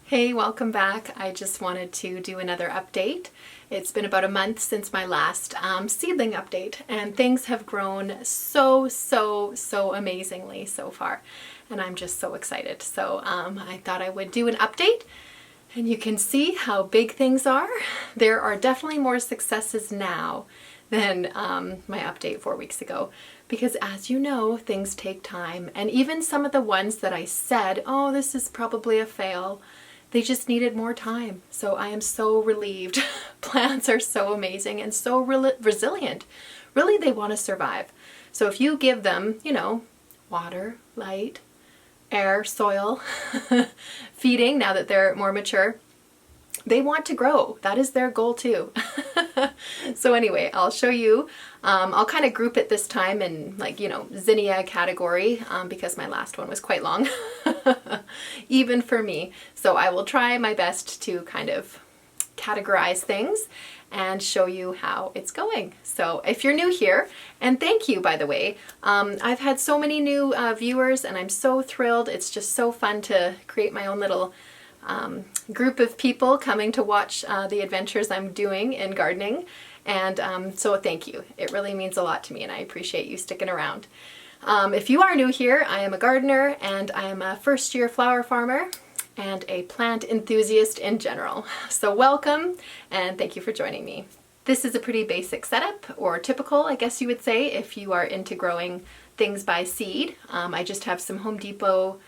Hey, welcome back. I just wanted to do another update. It's been about a month since my last seedling update, and things have grown so amazingly so far, and I'm just so excited. So I thought I would do an update, and you can see how big things are. There are definitely more successes now than my update 4 weeks ago, because as you know, things take time, and even some of the ones that I said, oh, this is probably a fail, they just needed more time. So I am so relieved. Plants are so amazing and so resilient. Really, they want to survive. So if you give them, you know, water, light, air, soil, feeding, now that they're more mature, they want to grow. That is their goal too. So anyway, I'll show you. I'll kind of group it this time in, like, you know, zinnia category, because my last one was quite long, even for me. So I will try my best to kind of categorize things and show you how it's going. So if you're new here, and thank you, by the way, I've had so many new viewers, and I'm so thrilled. It's just so fun to create my own little group of people coming to watch the adventures I'm doing in gardening. And so thank you. It really means a lot to me, and I appreciate you sticking around. If you are new here, I am a gardener, and I am a first-year flower farmer and a plant enthusiast in general. So welcome, and thank you for joining me. This is a pretty basic setup, or typical, I guess you would say, if you are into growing things by seed. I just have some Home Depot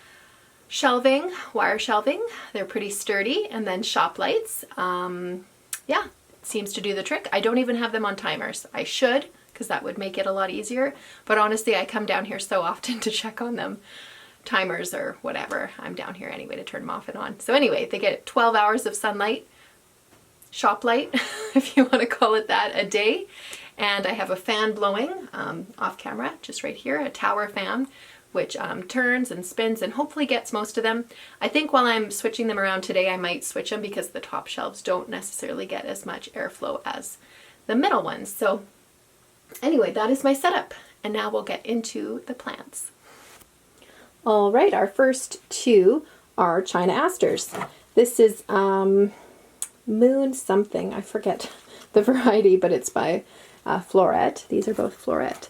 shelving, wire shelving. They're pretty sturdy, and then shop lights. Yeah, it seems to do the trick. I don't even have them on timers. I should, because that would make it a lot easier. But honestly, I come down here so often to check on them. Timers or whatever. I'm down here anyway to turn them off and on. So anyway, they get 12 hours of sunlight, shop light, if you want to call it that, a day. And I have a fan blowing off camera, just right here, a tower fan, which turns and spins and hopefully gets most of them. I think while I'm switching them around today, I might switch them because the top shelves don't necessarily get as much airflow as the middle ones. So anyway, that is my setup. And now we'll get into the plants. All right, our first two are China Asters. This is Moon something. I forget the variety, but it's by Floret. These are both Floret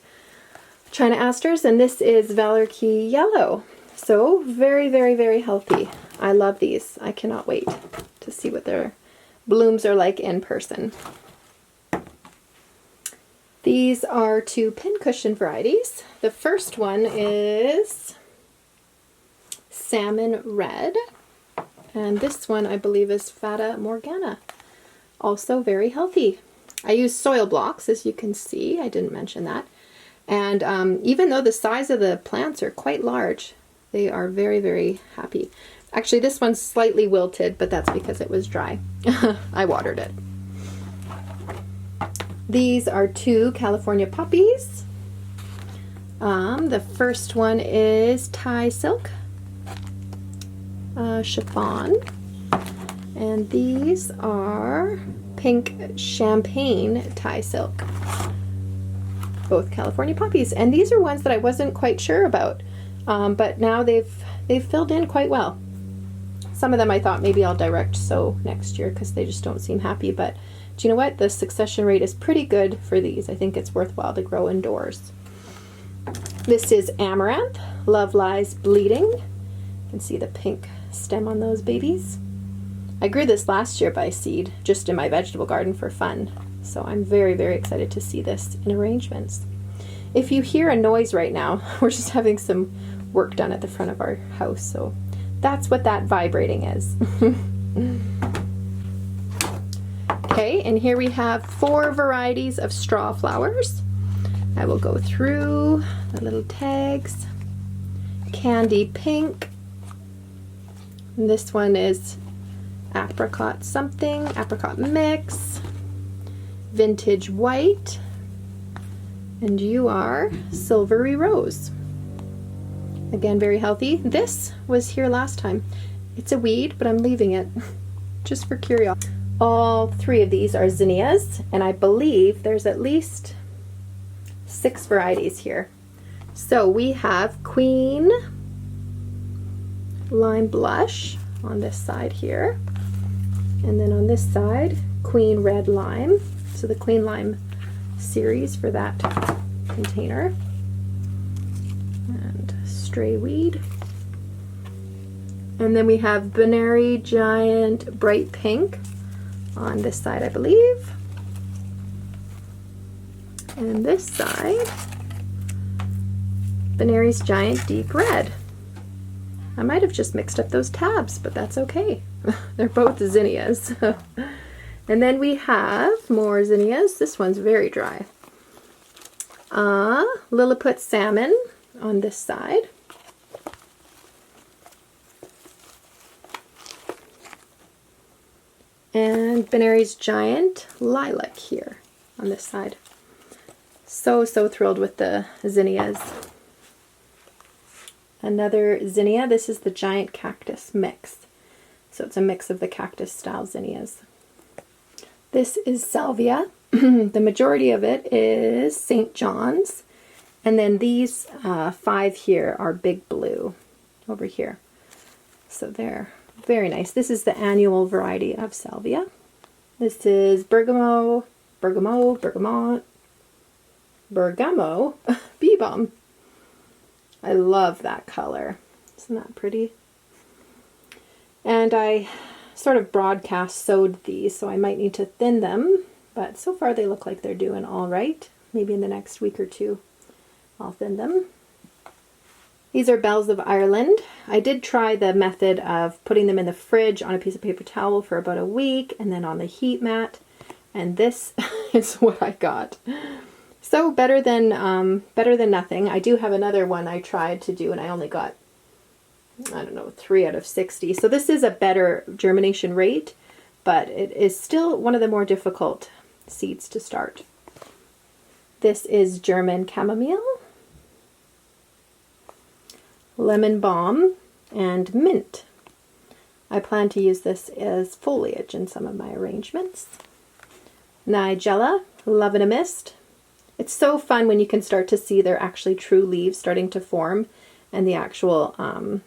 China Asters, and this is Valorkey Yellow. So very healthy. I love these. I cannot wait to see what their blooms are like in person. These are two pincushion varieties. The first one is Salmon Red, and this one I believe is Fata Morgana. Also very healthy. I use soil blocks, as you can see. I didn't mention that. And even though the size of the plants are quite large, they are very happy. Actually, this one's slightly wilted, but that's because it was dry. I watered it. These are two California Poppies. The first one is Thai Silk Chiffon, and these are Pink Champagne Thai Silk. Both California Poppies, and these are ones that I wasn't quite sure about, but now they've filled in quite well. Some of them I thought maybe I'll direct sow next year because they just don't seem happy, but do you know what? The succession rate is pretty good for these. I think it's worthwhile to grow indoors. This is Amaranth, Love Lies Bleeding. You can see the pink stem on those babies. I grew this last year by seed, just in my vegetable garden for fun. So I'm very excited to see this in arrangements. If you hear a noise right now, we're just having some work done at the front of our house, so that's what that vibrating is. Okay, and here we have 4 varieties of straw flowers. I will go through the little tags. Candy Pink. And this one is Apricot something, Apricot Mix. Vintage White, and you are Silvery Rose. Again, very healthy. This was here last time. It's a weed, but I'm leaving it just for curiosity. All 3 of these are zinnias, and I believe there's at least 6 varieties here. So we have Queen Lime Blush, on this side here. And then on this side, Queen Red Lime. So the Queen Lime series for that container. And Stray Weed. And then we have Binary Giant Bright Pink on this side, I believe. And this side, Benary's Giant Deep Red. I might have just mixed up those tabs, but that's okay. They're both zinnias. And then we have more zinnias. This one's very dry. Lilliput Salmon on this side. And Benary's Giant Lilac here on this side. So thrilled with the zinnias. Another zinnia. This is the Giant Cactus mix. So it's a mix of the cactus style zinnias. This is salvia. The majority of it is St. John's. And then these 5 here are Big Blue over here. So they're very nice. This is the annual variety of salvia. This is Bergamo Bee Balm. I love that color. Isn't that pretty? And I sort of broadcast sewed these, so I might need to thin them, but so far they look like they're doing all right. Maybe in the next week or two I'll thin them. These are Bells of Ireland. I did try the method of putting them in the fridge on a piece of paper towel for about a week and then on the heat mat, and this is what I got. So better than nothing. I do have another one I tried to do and I only got, I don't know, 3 out of 60. So this is a better germination rate, but it is still one of the more difficult seeds to start. This is German Chamomile, Lemon Balm, and Mint. I plan to use this as foliage in some of my arrangements. Nigella, Love in a Mist. It's so fun when you can start to see they're actually true leaves starting to form and the actual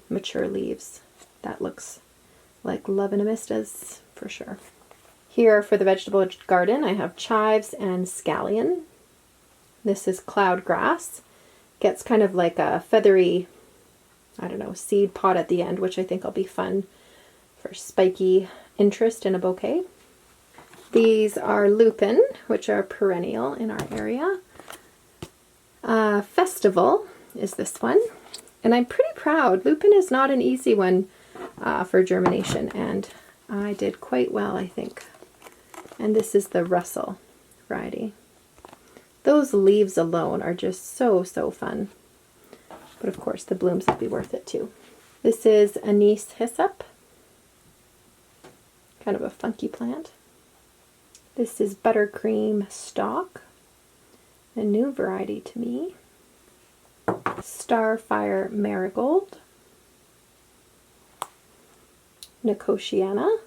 mature leaves. That looks like Love in a Mist is for sure. Here for the vegetable garden I have Chives and Scallion. This is Cloud Grass. Gets kind of like a feathery, I don't know, seed pod at the end, which I think will be fun for spiky interest in a bouquet. These are Lupin, which are perennial in our area. Festival is this one. And I'm pretty proud. Lupin is not an easy one for germination, and I did quite well, I think. And this is the Russell variety. Those leaves alone are just so fun. But of course the blooms will be worth it too. This is Anise Hyssop. Kind of a funky plant. This is Buttercream Stalk, a new variety to me. Starfire Marigold. Nicotiana.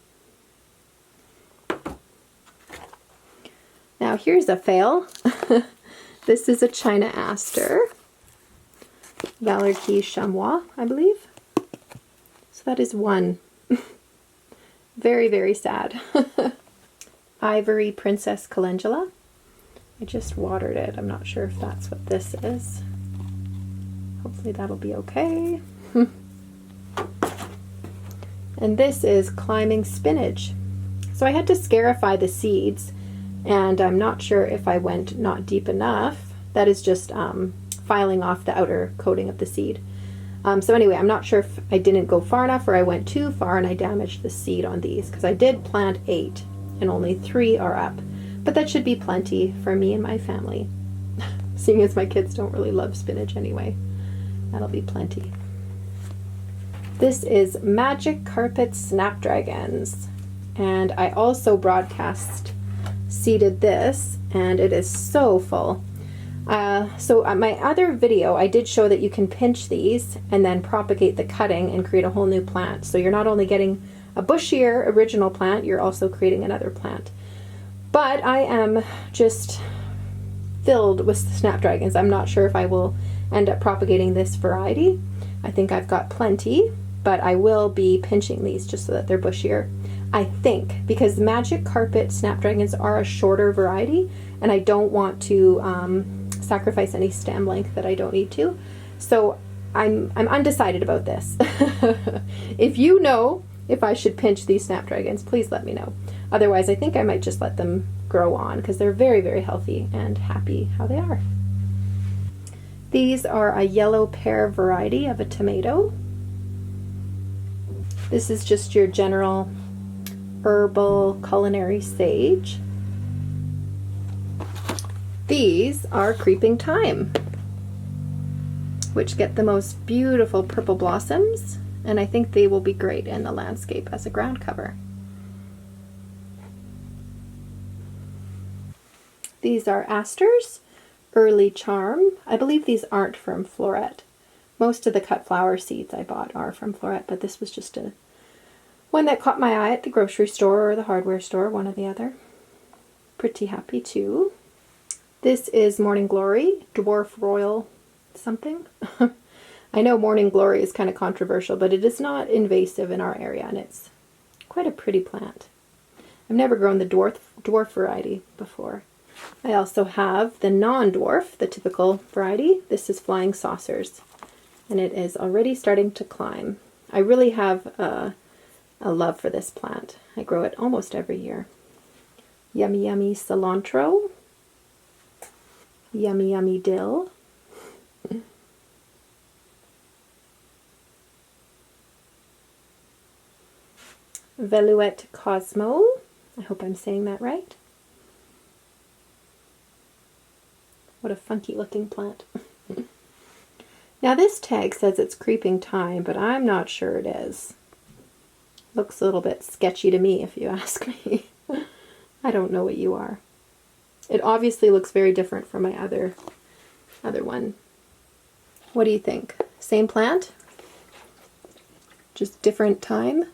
Now here's a fail. This is a China Aster. Valerquie Chamois, I believe. So that is one. Very sad. Ivory Princess Calendula. I just watered it. I'm not sure if that's what this is. Hopefully that'll be okay. And this is Climbing Spinach. So I had to scarify the seeds, and I'm not sure if I went not deep enough. That is just filing off the outer coating of the seed. So anyway, I'm not sure if I didn't go far enough or I went too far and I damaged the seed on these, because I did plant 8 and only 3 are up. But that should be plenty for me and my family. Seeing as my kids don't really love spinach anyway. That'll be plenty. This is Magic Carpet Snapdragons. And I also broadcast seeded this, and it is so full. So my other video, I did show that you can pinch these and then propagate the cutting and create a whole new plant. So you're not only getting a bushier original plant, you're also creating another plant. But I am just filled with snapdragons. I'm not sure if I will end up propagating this variety. I think I've got plenty. but I will be pinching these just so that they're bushier. I think, because Magic Carpet Snapdragons are a shorter variety, and I don't want to sacrifice any stem length that I don't need to. So I'm undecided about this. If you know if I should pinch these Snapdragons, please let me know. Otherwise, I think I might just let them grow on because they're very, very healthy and happy how they are. These are a yellow pear variety of a tomato. This is just your general herbal culinary sage. These are creeping thyme, which get the most beautiful purple blossoms, and I think they will be great in the landscape as a ground cover. These are Asters, Early Charm. I believe these aren't from Floret. Most of the cut flower seeds I bought are from Floret, but this was just one that caught my eye at the grocery store or the hardware store, one or the other. Pretty happy too. This is Morning Glory, Dwarf Royal something. I know Morning Glory is kind of controversial, but it is not invasive in our area, and it's quite a pretty plant. I've never grown the dwarf variety before. I also have the non-dwarf, the typical variety. This is Flying Saucers, and it is already starting to climb. I really have a love for this plant. I grow it almost every year. Yummy Yummy Cilantro, Yummy Yummy Dill, Velouette Cosmo, I hope I'm saying that right. What a funky looking plant. Now this tag says it's creeping thyme, but I'm not sure it is. Looks a little bit sketchy to me if you ask me. I don't know what you are. It obviously looks very different from my other one. What do you think? Same plant? Just different thyme?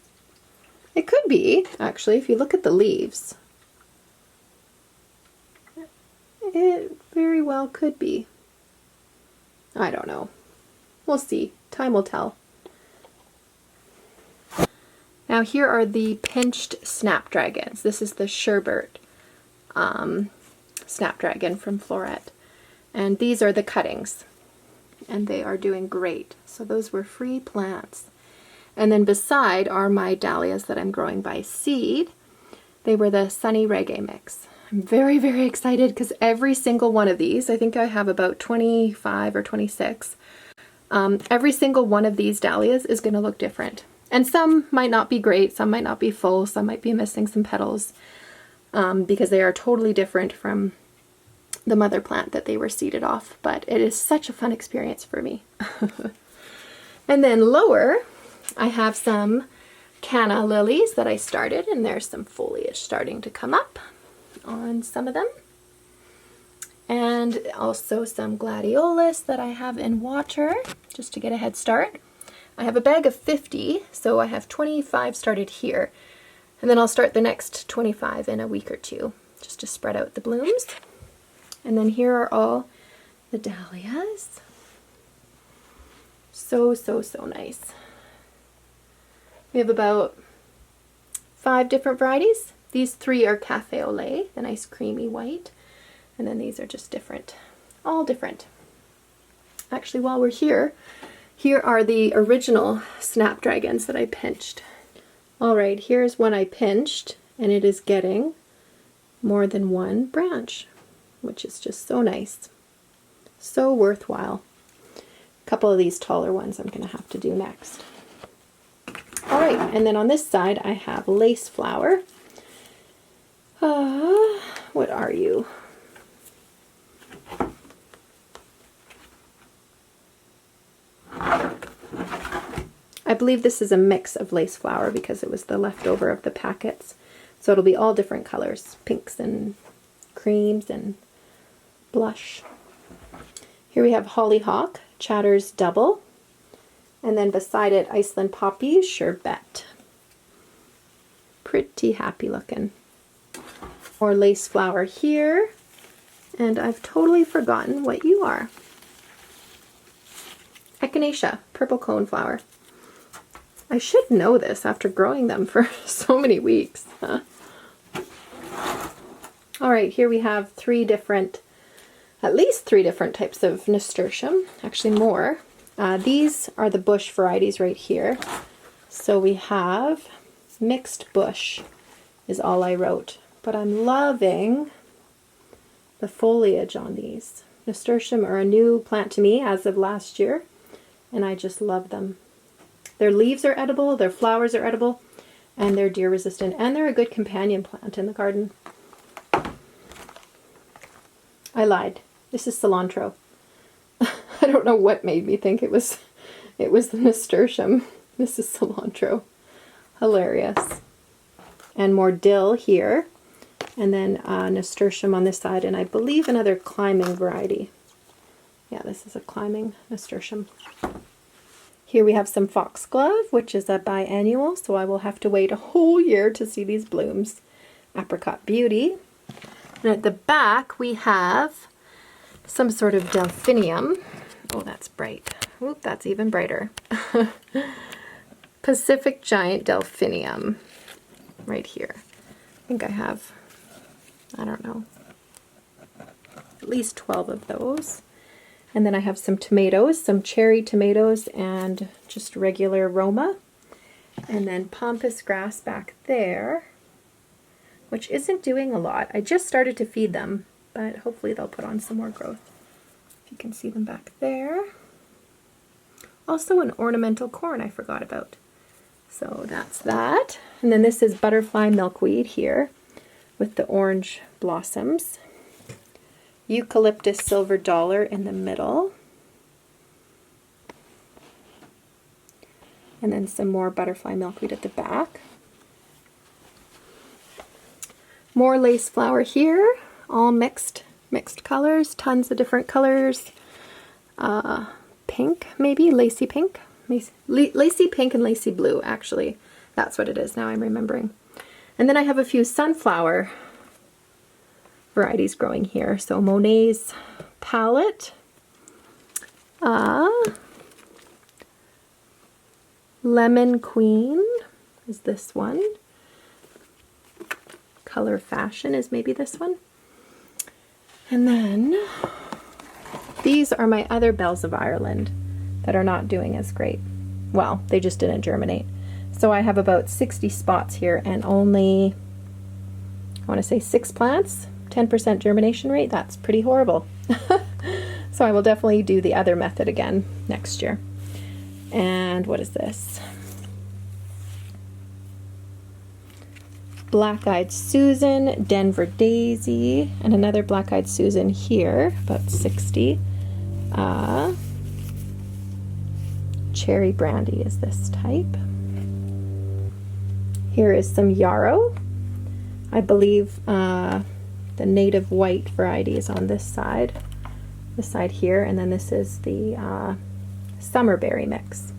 It could be, actually, if you look at the leaves. It very well could be. I don't know. We'll see. Time will tell. Now here are the pinched Snapdragons. This is the Sherbert Snapdragon from Floret. And these are the cuttings. And they are doing great. So those were free plants. And then beside are my Dahlias that I'm growing by seed. They were the Sunny Reggae Mix. I'm very, very excited because every single one of these, I think I have about 25 or 26, every single one of these Dahlias is going to look different. And some might not be great, some might not be full, some might be missing some petals because they are totally different from the mother plant that they were seeded off. But it is such a fun experience for me. And then lower, I have some Canna Lilies that I started, and there's some foliage starting to come up on some of them. And also some gladiolus that I have in water just to get a head start. I have a bag of 50, so I have 25 started here. And then I'll start the next 25 in a week or two just to spread out the blooms. And then here are all the Dahlias. So, so, so nice. We have about 5 different varieties. These 3 are Café au lait, the nice creamy white. And then these are just different, all different. Actually, while we're here, here are the original Snapdragons that I pinched. All right, here's one I pinched, and it is getting more than one branch, which is just so nice. So worthwhile. A couple of these taller ones I'm gonna have to do next. All right, and then on this side I have lace flower. What are you? I believe this is a mix of lace flower because it was the leftover of the packets. So it'll be all different colors, pinks and creams and blush. Here we have Hollyhock, Chatter's Double. And then beside it, Iceland Poppies, Sherbet. Pretty happy looking. More lace flower here. And I've totally forgotten what you are. Echinacea, purple cone flower. I should know this after growing them for so many weeks. Huh? All right, here we have at least three different types of nasturtium, actually more. These are the bush varieties right here. So we have mixed bush is all I wrote, but I'm loving the foliage on these. Nasturtium are a new plant to me as of last year, and I just love them. Their leaves are edible, their flowers are edible, and they're deer resistant, and they're a good companion plant in the garden. I lied. This is cilantro. I don't know what made me think it was the nasturtium. This is cilantro. Hilarious. And more dill here. And then nasturtium on this side, and I believe another climbing variety. Yeah, this is a climbing nasturtium. Here we have some foxglove, which is a biannual, so I will have to wait a whole year to see these blooms. Apricot beauty. And at the back we have some sort of delphinium. Oh, that's bright. Oop, that's even brighter. Pacific giant delphinium right here. I think I have, I don't know, at least 12 of those. And then I have some tomatoes, some cherry tomatoes, and just regular Roma. And then pampas grass back there, which isn't doing a lot. I just started to feed them, but hopefully they'll put on some more growth. If you can see them back there. Also an ornamental corn I forgot about. So that's that. And then this is butterfly milkweed here with the orange blossoms. Eucalyptus silver dollar in the middle. And then some more butterfly milkweed at the back. More lace flower here, all mixed colors, tons of different colors. Pink, maybe, lacy pink. Lacy pink and lacy blue, actually. That's what it is, now I'm remembering. And then I have a few sunflower varieties growing here. So Monet's palette. Lemon Queen is this one. Color Fashion is maybe this one. And then these are my other Bells of Ireland that are not doing as great. Well, they just didn't germinate. So I have about 60 spots here and only, I want to say 6 plants, 10% germination rate. That's pretty horrible. So I will definitely do the other method again next year. And what is this? Black-Eyed Susan, Denver Daisy, and another Black-Eyed Susan here, about 60. Cherry Brandy is this type. Here is some Yarrow. I believe the native white variety is on this side here, and then this is the Summerberry mix.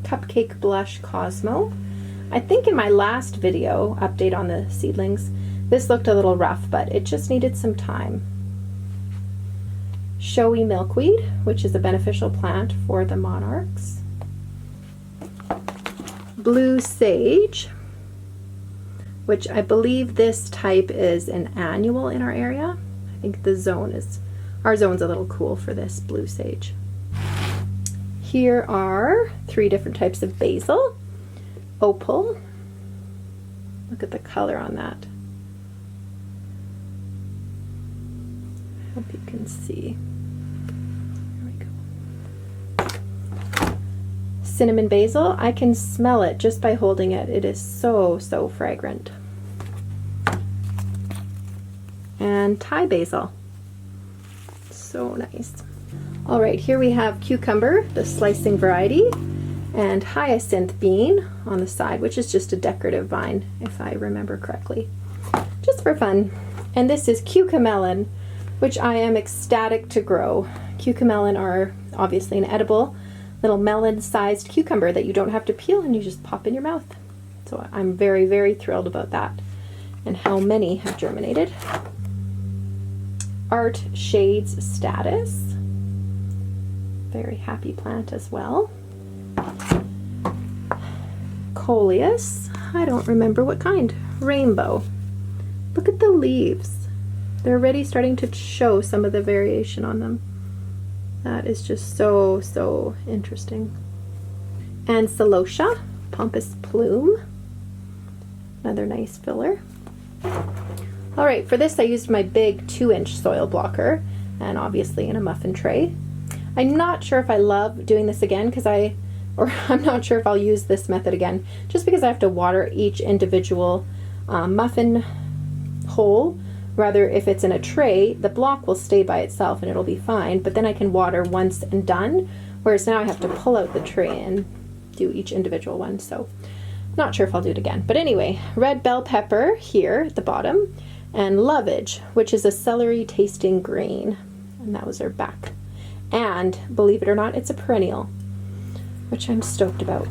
Cupcake Blush Cosmo. I think in my last video update on the seedlings, this looked a little rough, but it just needed some time. Showy Milkweed, which is a beneficial plant for the monarchs. Blue Sage, which I believe this type is an annual in our area. I think our zone's a little cool for this Blue Sage. Here are 3 different types of basil. Opal. Look at the color on that. I hope you can see. There we go. Cinnamon basil. I can smell it just by holding it. It is so, so fragrant. And Thai basil. So nice. All right, here we have cucumber, the slicing variety, and hyacinth bean on the side, which is just a decorative vine, if I remember correctly, just for fun. And this is Cucumelon, which I am ecstatic to grow. Cucumelon are obviously an edible little melon-sized cucumber that you don't have to peel and you just pop in your mouth. So I'm very, very thrilled about that and how many have germinated. Art Shades Status. Very happy plant as well. coleus. I don't remember what kind. Rainbow. Look at the leaves. They're already starting to show some of the variation on them. That is just so, so interesting. And celosia, pompous plume. Another nice filler. All right, for this I used my big 2-inch soil blocker, and obviously in a muffin tray. I'm not sure if I love doing this again I'm not sure if I'll use this method again, just because I have to water each individual muffin hole. Rather, if it's in a tray, the block will stay by itself and it'll be fine, but then I can water once and done, whereas now I have to pull out the tray and do each individual one, so not sure if I'll do it again. But anyway, red bell pepper here at the bottom, and lovage, which is a celery tasting green, and that was our back. And believe it or not, it's a perennial, which I'm stoked about.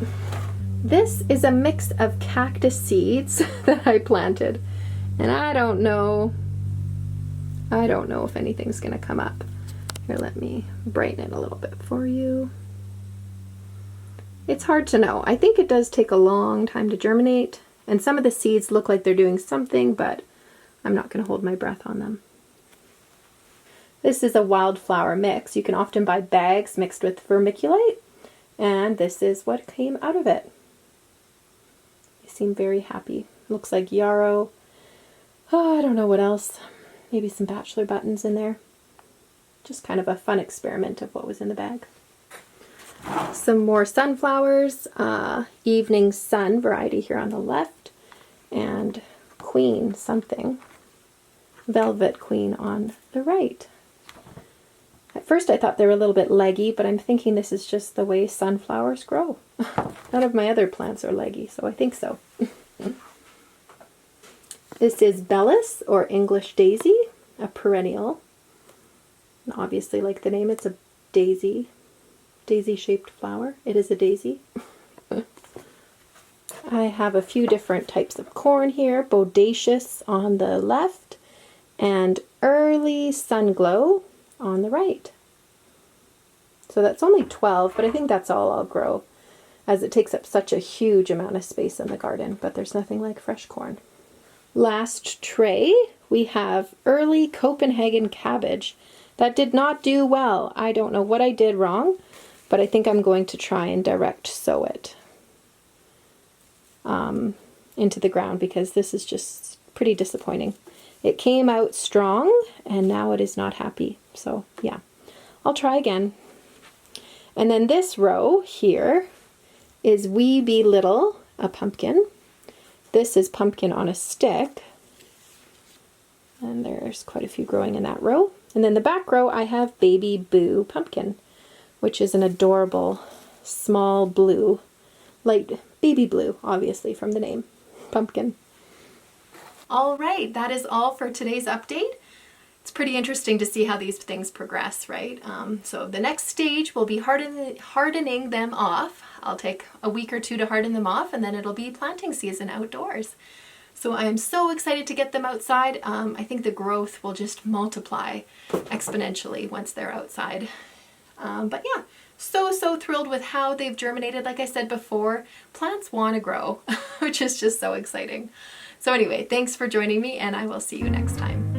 This is a mix of cactus seeds that I planted, and I don't know if anything's gonna come up. Here, let me brighten it a little bit for you. It's hard to know. I think it does take a long time to germinate, and some of the seeds look like they're doing something, but I'm not gonna hold my breath on them. This is a wildflower mix. You can often buy bags mixed with vermiculite, and this is what came out of it. They seem very happy. Looks like yarrow. Oh, I don't know what else. Maybe some bachelor buttons in there. Just kind of a fun experiment of what was in the bag. Some more sunflowers, evening sun variety here on the left, and queen something, velvet queen on the right. At first I thought they were a little bit leggy, but I'm thinking this is just the way sunflowers grow. None of my other plants are leggy, so I think so. This is Bellis, or English daisy, a perennial. And obviously, like the name, it's a daisy-shaped flower. It is a daisy. I have a few different types of corn here. Bodacious on the left, and early sunglow on the right. So that's only 12, but I think that's all I'll grow, as it takes up such a huge amount of space in the garden, but there's nothing like fresh corn. Last tray, we have early Copenhagen cabbage. That did not do well. I don't know what I did wrong, but I think I'm going to try and direct sow it into the ground, because this is just pretty disappointing. It came out strong and now it is not happy. So yeah, I'll try again. And then this row here is Wee Bee Little, a pumpkin. This is pumpkin on a stick. And there's quite a few growing in that row. And then the back row I have Baby Boo pumpkin, which is an adorable small blue, light baby blue, obviously from the name, pumpkin. All right, that is all for today's update. It's pretty interesting to see how these things progress, right? So the next stage will be hardening them off. I'll take a week or two to harden them off, and then it'll be planting season outdoors. So I am so excited to get them outside. I think the growth will just multiply exponentially once they're outside. But yeah, so thrilled with how they've germinated. Like I said before, plants want to grow, which is just so exciting. So anyway, thanks for joining me, and I will see you next time.